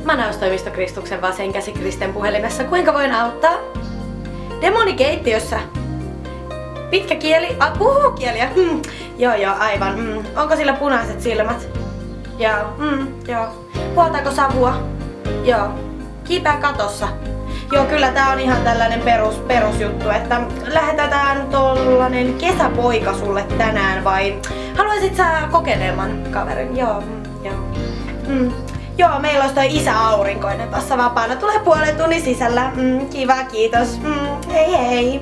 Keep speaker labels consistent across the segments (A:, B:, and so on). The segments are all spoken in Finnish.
A: Manaustoimisto Kristuksen vasen käsi Kristen puhelimessa. Kuinka voin auttaa? Demoni keittiössä. Pitkä kieli. Puhuu kieliä. Joo, aivan. Onko sillä punaiset silmät? Joo. Puoltaako savua? Joo. Kiipeä katossa. Joo, kyllä tää on ihan tällainen perusjuttu, että lähetetään tollanen kesäpoika sulle tänään vai haluaisit sä kokeneemman kaverin? Joo. Joo, meillä olisi toi isä aurinkoinen tässä vapaana. Tulee puolen tunnin sisällä. Kiva, kiitos. Hei.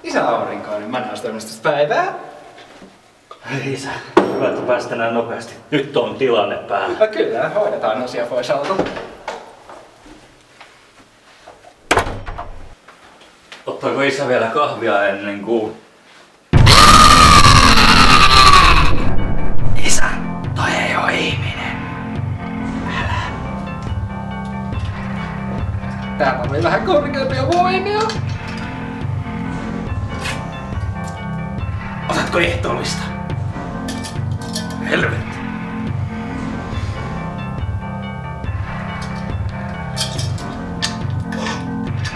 B: Isä aurinkoinen, manaustoimistosta päivää.
C: Hei isä, hyvä, että päästään näin nopeasti. Nyt on tilanne päällä.
B: No kyllä, hoidetaan asia pois alta.
C: Ottaako isä vielä kahvia ennen kuin...
B: Isä, toi ei oo ihminen. Älä. Täällä oli vähän korkeampia voimia. Otatko ehtoollista? Helvetti.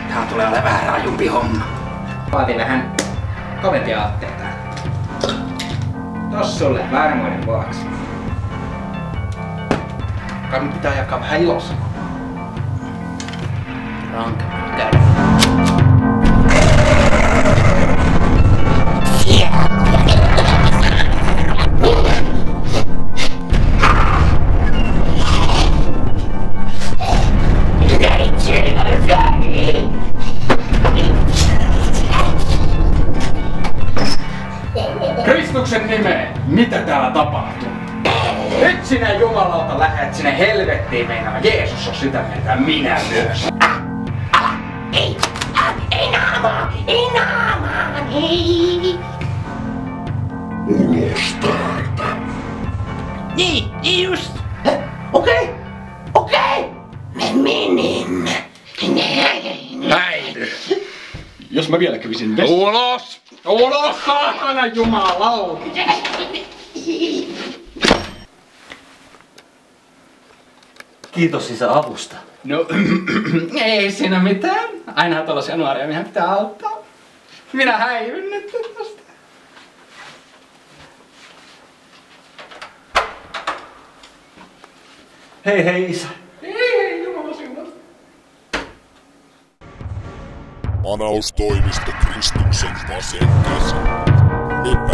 B: Tää tulee olemaan vähän rajumpi homma. Vaatii vähän kovempia aatteita. Tos sulle varmuuden vuoksi. Kai pitää jakaa vähän ilossa. Rankemmin käydä. Kristuksen nimeen, mitä täällä tapahtuu? Nyt sinä jumalauta lähet sinne helvettiin meinaan. Jeesus on sitä mieltä, minä myös. Ei naamaan, ei.
D: Ulos täältä.
E: Niin just. Okei. Mä menin.
B: Äiti. Jos mä vielä kävisin vessaan. Ulos! Ulos, saatana jumalauta!
C: Kiitos isä avusta.
B: No, ei siinä mitään. Ainahan tällaisia nuoria miehen pitää auttaa. Minä häivyn nyt tästä.
C: Hei isä.
B: Hei, jumala siunasta.
D: Manaustoimisto Kristuksen vasen käsi. Me